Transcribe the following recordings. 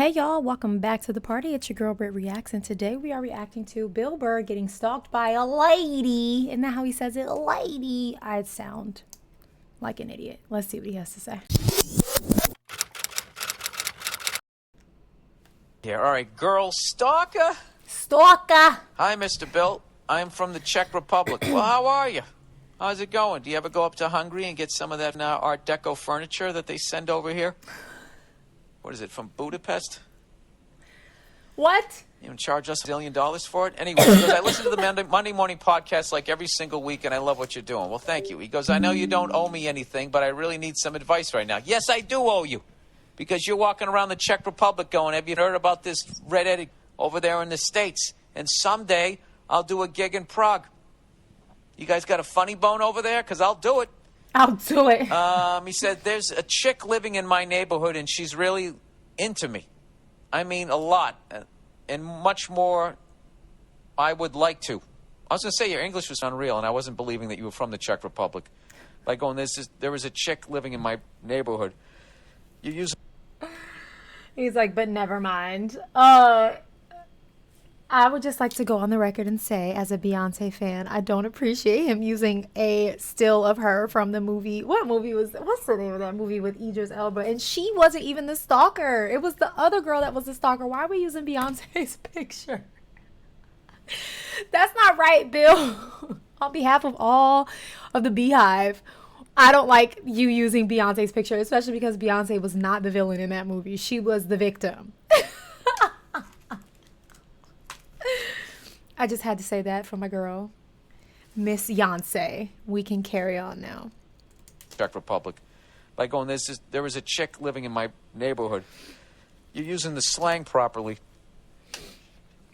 Hey y'all, welcome back to the party. It's your girl BrittReacts, and today we are reacting to Bill Burr getting stalked by a lady. Isn't that how he says it? A lady. I sound like an idiot. Let's see what he has to say. Yeah, all right, girl stalker. Stalker. Hi, Mr. Bill. I'm from the Czech Republic. Well, how are you? How's it going? Do you ever go up to Hungary and get some of that Art Deco furniture that they send over here? What is it, from Budapest? What? You don't charge us $1 million for it? Anyway, he goes, I listen to the Monday morning podcast like every single week, and I love what you're doing. Well, thank you. He goes, I know you don't owe me anything, but I really need some advice right now. Yes, I do owe you, because you're walking around the Czech Republic going, have you heard about this redheaded over there in the States? And someday I'll do a gig in Prague. You guys got a funny bone over there? Because I'll do it. I'll do it. He said, there's a chick living in my neighborhood, and she's really into me. I mean, a lot. And much more I would like to. I was going to say your English was unreal, and I wasn't believing that you were from the Czech Republic. Like going, there was a chick living in my neighborhood. You use... He's like, but never mind. I would just like to go on the record and say, as a Beyonce fan, I don't appreciate him using a still of her from the movie. What's the name of that movie with Idris Elba? And she wasn't even the stalker. It was the other girl that was the stalker. Why are we using Beyonce's picture? That's not right, Bill. On behalf of all of the Beehive, I don't like you using Beyonce's picture, especially because Beyonce was not the villain in that movie. She was the victim. I just had to say that for my girl, Miss Beyonce. We can carry on now. Czech Republic. By going, there was a chick living in my neighborhood. You're using the slang properly.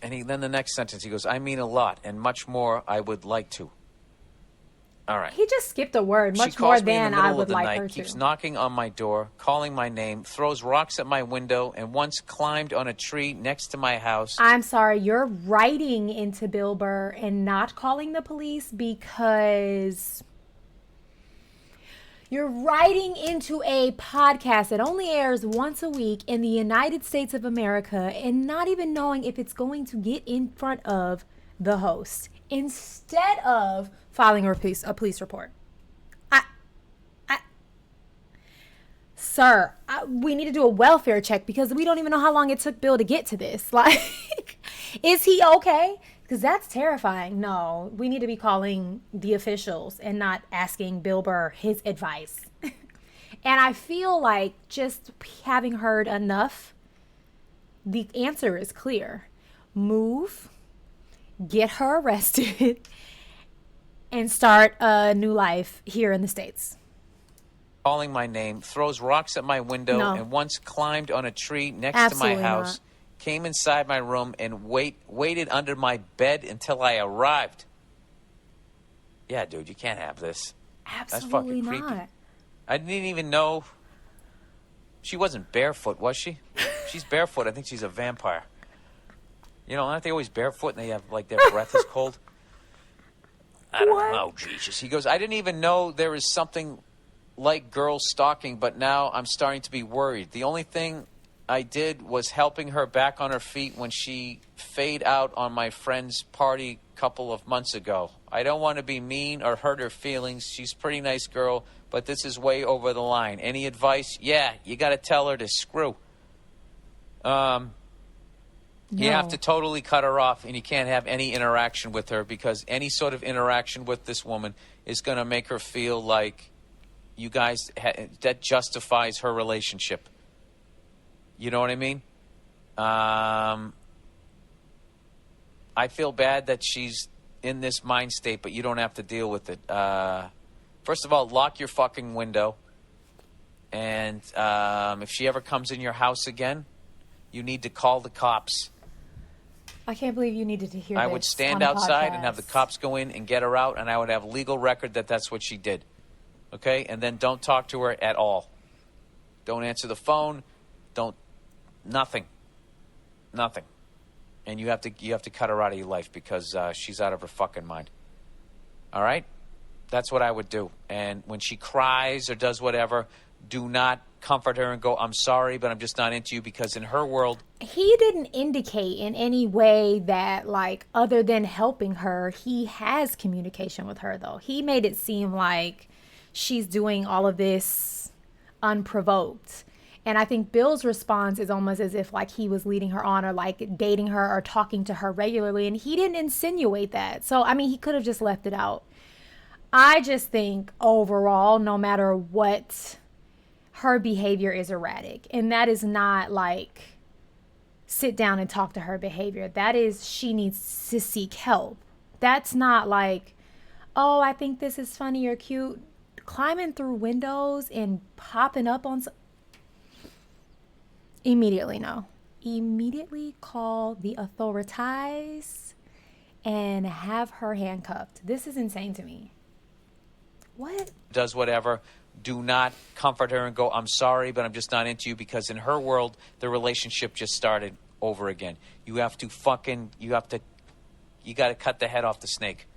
And then the next sentence, he goes, I mean a lot, and much more I would like to. All right. He just skipped a word. Much She more calls me in the than I middle would of the like night, her keeps to. knocking on my door, calling my name, throws rocks at my window, and once climbed on a tree next to my house. I'm sorry, you're writing into Bill Burr and not calling the police because you're writing into a podcast that only airs once a week in the United States of America and not even knowing if it's going to get in front of the host instead of filing a police report. Sir, we need to do a welfare check because we don't even know how long it took Bill to get to this. Like, is he okay? Because that's terrifying. No, we need to be calling the officials and not asking Bill Burr his advice. And I feel like just having heard enough, the answer is clear. Move, get her arrested, and start a new life here in the States. Calling my name, throws rocks at my window, and once climbed on a tree next to my house, came inside my room and waited under my bed until I arrived. Yeah, dude, you can't have this. Absolutely That's fucking not. creepy. I didn't even know she wasn't barefoot, was she? She's barefoot. I think she's a vampire. You know, aren't they always barefoot and they have, like, their breath is cold? I don't know, Jesus. He goes, I didn't even know there was something like girl stalking, but now I'm starting to be worried. The only thing I did was helping her back on her feet when she faded out on my friend's party a couple of months ago. I don't want to be mean or hurt her feelings. She's a pretty nice girl, but this is way over the line. Any advice? Yeah, you got to tell her to screw. You have to totally cut her off, and you can't have any interaction with her because any sort of interaction with this woman is going to make her feel like you guys, that justifies her relationship. You know what I mean? I feel bad that she's in this mind state, but you don't have to deal with it. First of all, lock your fucking window. And if she ever comes in your house again, you need to call the cops. I can't believe you needed to hear this. I would stand outside and have the cops go in and get her out, and I would have legal record that that's what she did. Okay? And then don't talk to her at all. Don't answer the phone. Nothing. And you have to cut her out of your life because she's out of her fucking mind. All right? That's what I would do. And when she cries or does whatever, do not comfort her and go, I'm sorry, but I'm just not into you, because in her world, He didn't indicate in any way that, like, other than helping her, he has communication with her, though. He made it seem like she's doing all of this unprovoked. And I think Bill's response is almost as if, like, he was leading her on or, like, dating her or talking to her regularly. And he didn't insinuate that. So, I mean, he could have just left it out. I just think overall, no matter what, her behavior is erratic. And that is not like sit down and talk to her behavior. That is, she needs to seek help. That's not like, oh, I think this is funny or cute. Climbing through windows and popping up on... Immediately, no. Immediately call the authorities and have her handcuffed. This is insane to me. What? does whatever, do not comfort her and go, I'm sorry, but I'm just not into you, because in her world, the relationship just started over again. You got to cut the head off the snake.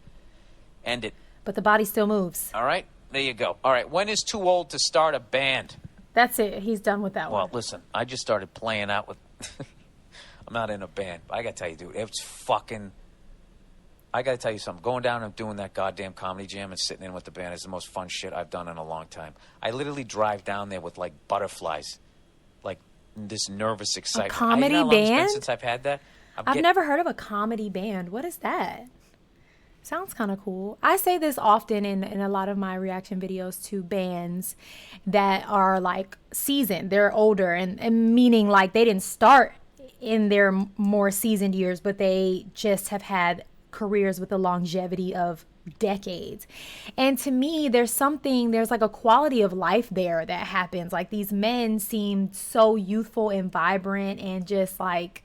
End it. But the body still moves. All right? There you go. All right. When is too old to start a band? That's it. He's done with that one. Well, listen, I just started playing out with... I'm not in a band. But I got to tell you, dude, it's fucking... I got to tell you something. Going down and doing that goddamn comedy jam and sitting in with the band is the most fun shit I've done in a long time. I literally drive down there with, like, butterflies. Like, this nervous excitement. A comedy you know how long it's been band? since I've had that? I've never heard of a comedy band. What is that? Sounds kind of cool. I say this often in a lot of my reaction videos to bands that are, like, seasoned. They're older, and meaning, like, they didn't start in their more seasoned years, but they just have had careers with the longevity of decades. And to me, there's like a quality of life there that happens. Like, these men seem so youthful and vibrant, and just like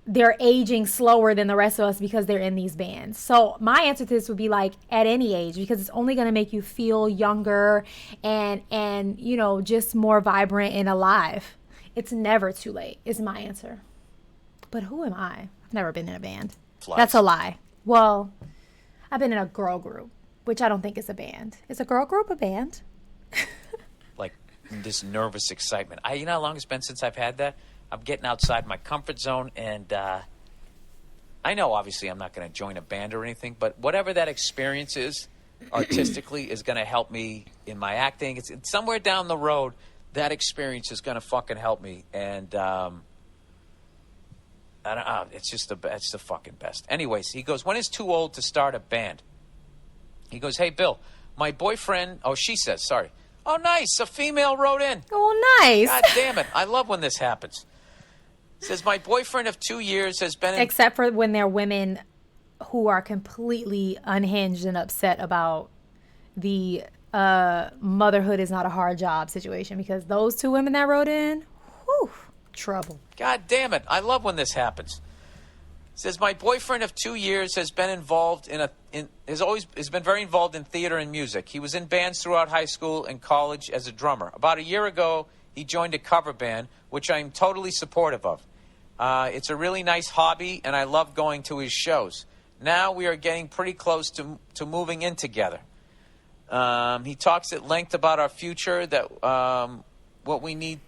they're aging slower than the rest of us because they're in these bands. So my answer to this would be, like, at any age, because it's only going to make you feel younger and you know, just more vibrant and alive. It's never too late is my answer. But who am I? I've never been in a band. Flies. That's a lie. Well, I've been in a girl group, which I don't think is a band. Is a girl group a band? Like, this nervous excitement. You know how long it's been since I've had that? I'm getting outside my comfort zone, and I know, obviously, I'm not going to join a band or anything, but whatever that experience is, artistically, is going to help me in my acting. It's somewhere down the road, that experience is going to fucking help me, and I don't know, it's the fucking best. Anyways, he goes, when is too old to start a band? He goes, hey, Bill, my boyfriend, she says, sorry. Oh, nice, a female wrote in. Oh, nice. God damn it, I love when this happens. Says, my boyfriend of 2 years has been in... Except for when they're women who are completely unhinged and upset about the motherhood is not a hard job situation, because those two women that wrote in, whew, trouble. God damn it, I love when this happens. Says, my boyfriend of 2 years has been involved has been very involved in theater and music. He was in bands throughout high school and college as a drummer. About a year ago, he joined a cover band, which I'm totally supportive of. It's a really nice hobby, and I love going to his shows. Now we are getting pretty close to moving in together. He talks at length about our future, that what we need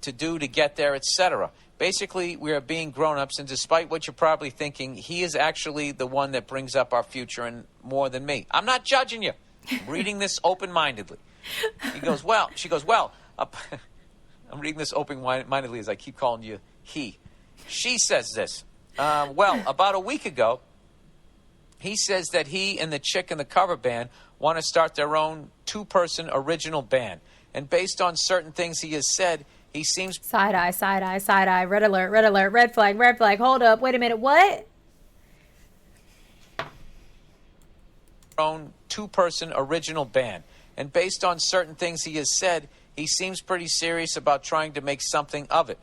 to do to get there, etc. Basically, we are being grown-ups, and despite what you're probably thinking, he is actually the one that brings up our future and more than me. I'm not judging you. I'm reading this open-mindedly. She goes, well, I'm reading this open-mindedly as I keep calling you he. She says this. Well, about a week ago, he says that he and the chick in the cover band want to start their own two-person original band. And based on certain things he has said, he seems... Side eye, side eye, side eye, red alert, red flag, hold up, wait a minute, what? Own two-person original band. And based on certain things he has said, he seems pretty serious about trying to make something of it,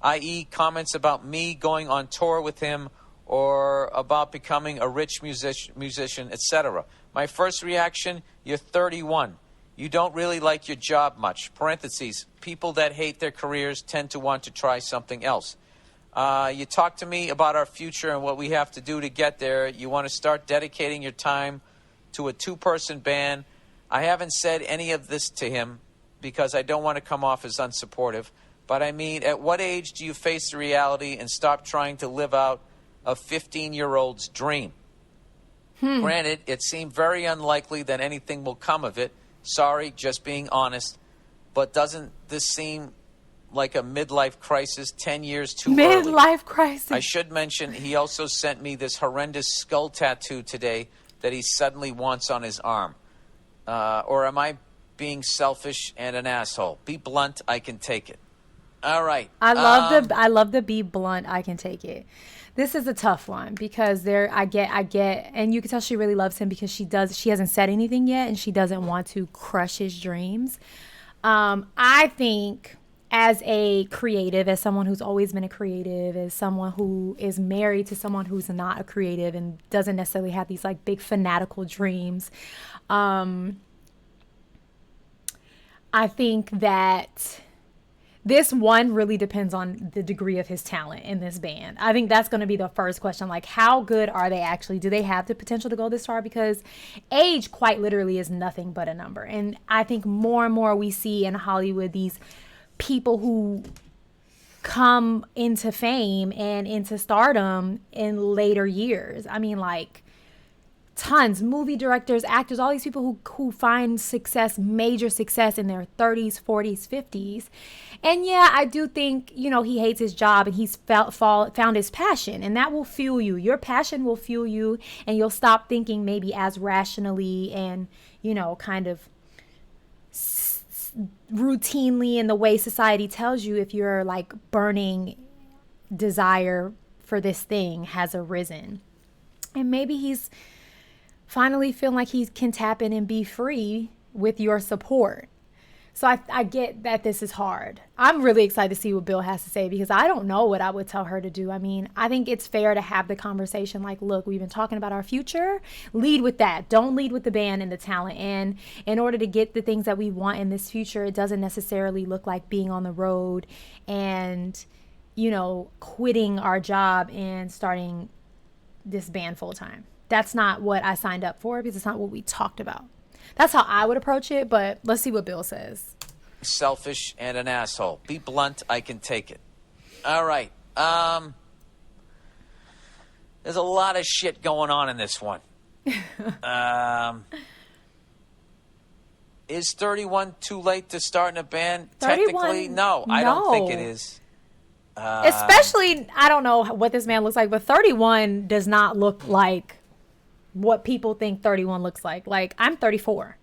i.e. comments about me going on tour with him or about becoming a rich musician, etc. My first reaction, you're 31. You don't really like your job much. Parentheses, people that hate their careers tend to want to try something else. You talk to me about our future and what we have to do to get there. You want to start dedicating your time to a two-person band. I haven't said any of this to him because I don't want to come off as unsupportive, but I mean, at what age do you face the reality and stop trying to live out a 15-year-old's dream? Granted, it seemed very unlikely that anything will come of it. Sorry, just being honest. But doesn't this seem like a midlife crisis 10 years too early? Midlife crisis. I should mention, he also sent me this horrendous skull tattoo today that he suddenly wants on his arm. Or am I being selfish and an asshole? Be blunt, I can take it. All right. I love the be blunt, I can take it. This is a tough one because I get, and you can tell she really loves him because she hasn't said anything yet and she doesn't want to crush his dreams. I think as a creative, as someone who's always been a creative, as someone who is married to someone who's not a creative and doesn't necessarily have these like big fanatical dreams, I think that this one really depends on the degree of his talent in this band. I think that's going to be the first question. Like, how good are they actually? Do they have the potential to go this far? Because age quite literally is nothing but a number. And I think more and more we see in Hollywood these people who come into fame and into stardom in later years. I mean, like, tons, movie directors, actors, all these people who find success, major success in their 30s, 40s, 50s. And yeah, I do think, he hates his job and he's found his passion, and that will fuel you. Your passion will fuel you, and you'll stop thinking maybe as rationally and, kind of routinely in the way society tells you if your like burning desire for this thing has arisen. And maybe he's finally feeling like he can tap in and be free with your support. So I get that this is hard. I'm really excited to see what Bill has to say because I don't know what I would tell her to do. I mean, I think it's fair to have the conversation like, look, we've been talking about our future. Lead with that. Don't lead with the band and the talent. And in order to get the things that we want in this future, it doesn't necessarily look like being on the road and, quitting our job and starting this band full time. That's not what I signed up for because it's not what we talked about. That's how I would approach it, but let's see what Bill says. Selfish and an asshole. Be blunt, I can take it. All right. There's a lot of shit going on in this one. Is 31 too late to start in a band? 31? Technically, no. I don't think it is. Especially, I don't know what this man looks like, but 31 does not look like what people think 31 looks like. Like, I'm 34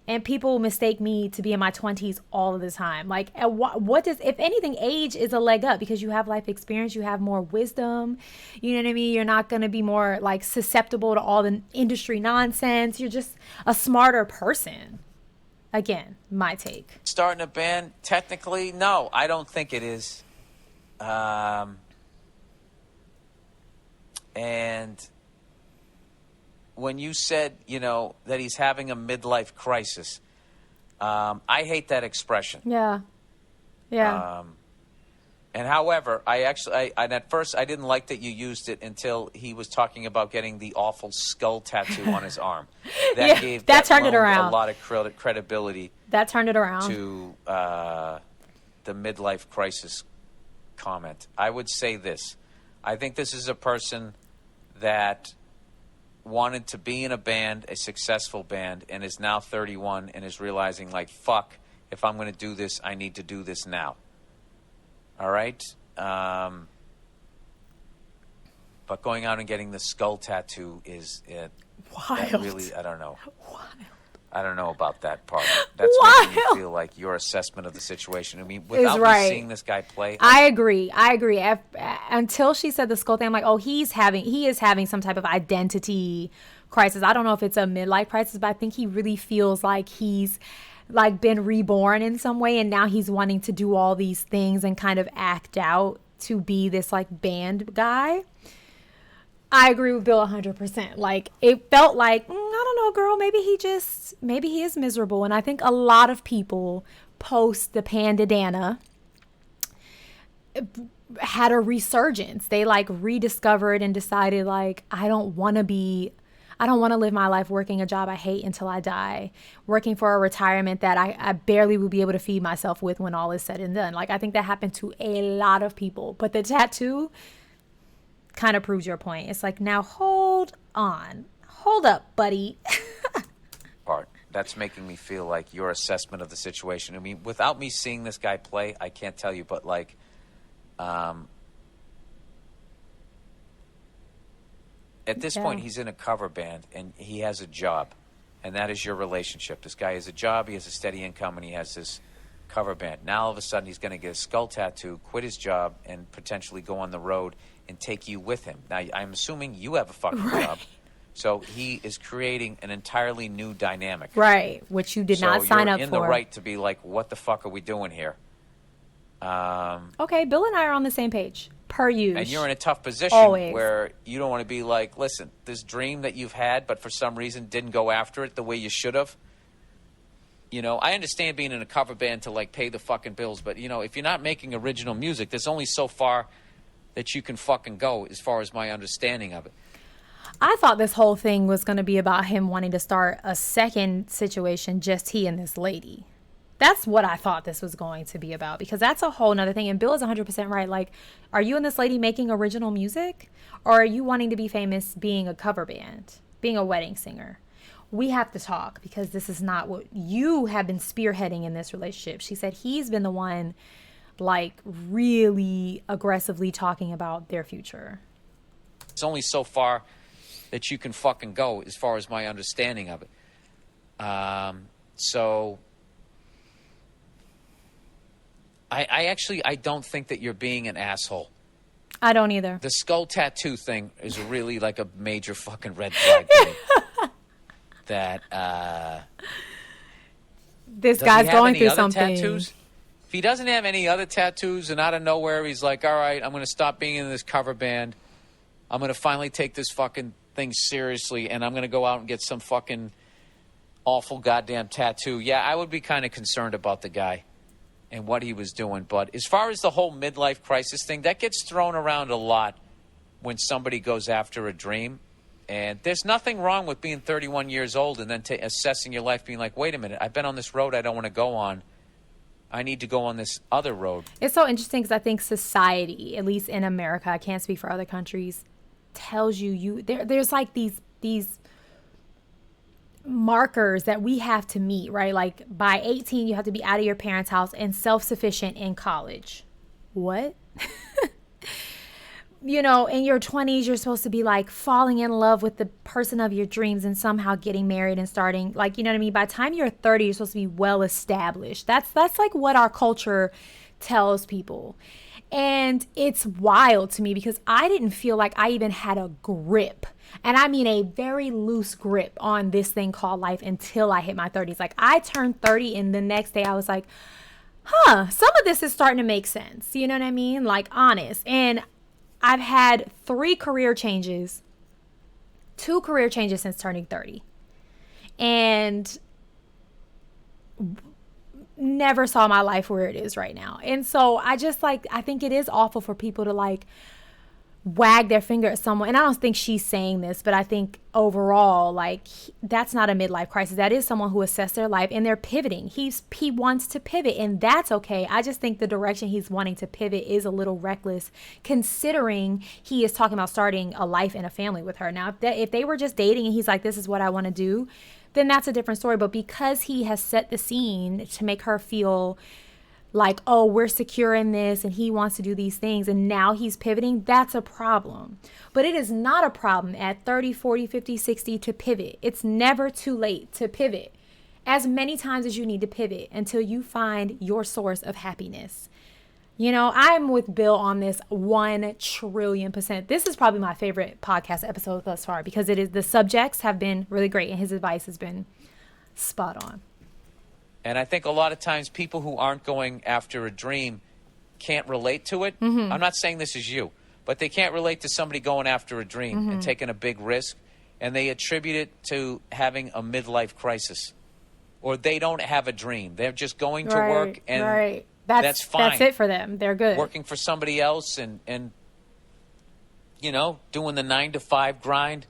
and people mistake me to be in my 20s all of the time. Like, what does, if anything, age is a leg up because you have life experience, you have more wisdom, you know what I mean? You're not going to be more like susceptible to all the industry nonsense. You're just a smarter person. Again, my take. Starting a band, technically, no, I don't think it is. And when you said, that he's having a midlife crisis, I hate that expression. Yeah. And however, and at first I didn't like that you used it until he was talking about getting the awful skull tattoo on his arm. That gave that turned it around. A lot of credibility. That turned it around to the midlife crisis comment. I would say this. I think this is a person that wanted to be in a band, a successful band, and is now 31 and is realizing, like, fuck, if I'm going to do this, I need to do this now. All right? But going out and getting the skull tattoo is wild. Really, I don't know. Wild. I don't know about that part. That's making me feel like your assessment of the situation. I mean, without me seeing this guy play. I agree. Until she said the skull thing, I'm like, oh, he is having some type of identity crisis. I don't know if it's a midlife crisis, but I think he really feels like he's like been reborn in some way. And now he's wanting to do all these things and kind of act out to be this like band guy. I agree with Bill 100%. Like, it felt like, I don't know, girl, maybe he is miserable. And I think a lot of people post the Pandadana had a resurgence. They like rediscovered and decided like, I don't want to be I don't want to live my life working a job I hate until I die, working for a retirement that I barely will be able to feed myself with when all is said and done. Like, I think that happened to a lot of people. But the tattoo kind of proves your point. It's like, now hold on. Hold up, buddy. Part. That's making me feel like your assessment of the situation. I mean, without me seeing this guy play, I can't tell you, but like, at this point, he's in a cover band and he has a job, and that is your relationship. This guy has a job, he has a steady income, and he has this cover band. Now, all of a sudden, he's going to get a skull tattoo, quit his job, and potentially go on the road and take you with him. Now, I'm assuming you have a fucking job. So he is creating an entirely new dynamic. Right, which you did not sign up for. So you're in the right to be like, what the fuck are we doing here? Okay, Bill and I are on the same page, per usual. And you're in a tough position where you don't want to be like, listen, this dream that you've had, but for some reason didn't go after it the way you should have. You know, I understand being in a cover band to like pay the fucking bills, but you know, if you're not making original music, there's only so far that you can fucking go as far as my understanding of it. I thought this whole thing was going to be about him wanting to start a second situation, just he and this lady. That's what I thought this was going to be about, because that's a whole nother thing. And Bill is 100% right. Like, are you and this lady making original music, or are you wanting to be famous being a cover band, being a wedding singer? We have to talk, because this is not what you have been spearheading in this relationship. She said he's been the one, like, really aggressively talking about their future. It's only so far that you can fucking go as far as my understanding of it. So I don't think that you're being an asshole. I don't either. The skull tattoo thing is really like a major fucking red flag to me. That this guy's going through something. Tattoos? If he doesn't have any other tattoos and out of nowhere he's like, all right, I'm going to stop being in this cover band. I'm going to finally take this fucking thing seriously, and I'm going to go out and get some fucking awful goddamn tattoo. Yeah, I would be kind of concerned about the guy and what he was doing. But as far as the whole midlife crisis thing, that gets thrown around a lot when somebody goes after a dream. And there's nothing wrong with being 31 years old and then assessing your life, being like, wait a minute, I've been on this road I don't want to go on. I need to go on this other road. It's so interesting because I think society, at least in America, I can't speak for other countries, tells there's like these markers that we have to meet, right? Like by 18 you have to be out of your parents' house and self-sufficient in college. What? You know, in your 20s you're supposed to be like falling in love with the person of your dreams and somehow getting married and starting, like, you know what I mean? By the time you're 30 you're supposed to be well established. That's like what our culture tells people. And it's wild to me because I didn't feel like I even had a grip, and I mean a very loose grip, on this thing called life until I hit my 30s. Like, I turned 30 and the next day I was like, some of this is starting to make sense. You know what I mean? Like, honest. And I've had 2 career changes since turning 30. And never saw my life where it is right now. And so I just like, I think it is awful for people to like wag their finger at someone. And I don't think she's saying this, but I think overall, like, that's not a midlife crisis. That is someone who assessed their life and they're pivoting. He wants to pivot, and that's okay. I just think the direction he's wanting to pivot is a little reckless, considering he is talking about starting a life and a family with her. Now, if they were just dating and he's like, this is what I want to do, then that's a different story. But because he has set the scene to make her feel like, oh, we're secure in this and he wants to do these things, and now he's pivoting, that's a problem. But it is not a problem at 30, 40, 50, 60 to pivot. It's never too late to pivot. As many times as you need to pivot until you find your source of happiness. You know, I'm with Bill on this 1,000,000,000,000%. This is probably my favorite podcast episode thus far because the subjects have been really great and his advice has been spot on. And I think a lot of times people who aren't going after a dream can't relate to it. Mm-hmm. I'm not saying this is you, but they can't relate to somebody going after a dream and taking a big risk, and they attribute it to having a midlife crisis. Or they don't have a dream. They're just going to work, and that's fine. That's it for them. They're good. Working for somebody else and you know, doing the 9 to 5 grind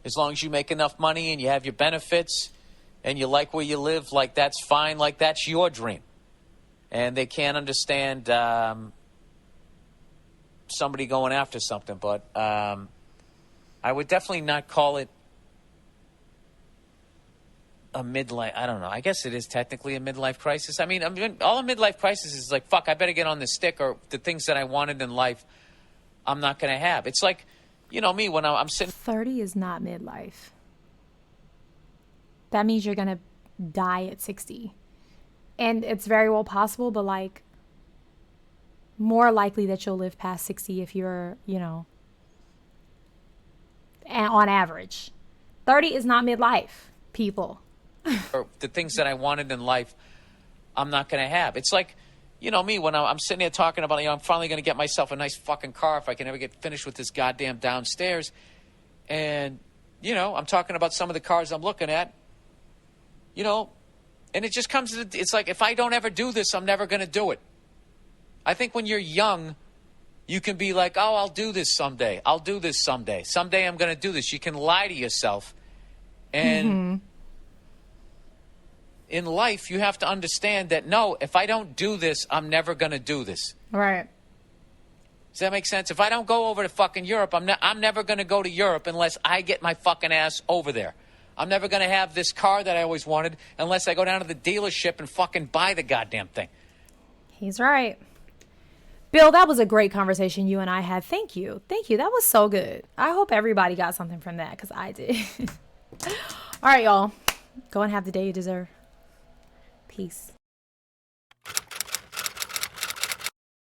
As long as you make enough money and you have your benefits and you like where you live, like that's fine, like that's your dream. And they can't understand somebody going after something. But I would definitely not call it a midlife. I don't know. I guess it is technically a midlife crisis. I mean, all a midlife crisis is like, fuck, I better get on the stick, or the things that I wanted in life, I'm not going to have. It's like, you know me, when I'm sitting. 30 is not midlife. That means you're going to die at 60. And it's very well possible, but like more likely that you'll live past 60 if you're, you know, on average. 30 is not midlife, people. Or the things that I wanted in life, I'm not going to have. It's like, you know me, when I'm sitting here talking about, you know, I'm finally going to get myself a nice fucking car if I can ever get finished with this goddamn downstairs. And, you know, I'm talking about some of the cars I'm looking at, you know, and it just comes to, it's like, if I don't ever do this, I'm never going to do it. I think when you're young, you can be like, oh, I'll do this someday. I'll do this someday. Someday I'm going to do this. You can lie to yourself. And in life, you have to understand that, no, if I don't do this, I'm never going to do this. Right. Does that make sense? If I don't go over to fucking Europe, I'm never going to go to Europe unless I get my fucking ass over there. I'm never going to have this car that I always wanted unless I go down to the dealership and fucking buy the goddamn thing. He's right. Bill, that was a great conversation you and I had. Thank you. Thank you. That was so good. I hope everybody got something from that, because I did. All right, y'all. Go and have the day you deserve. Peace.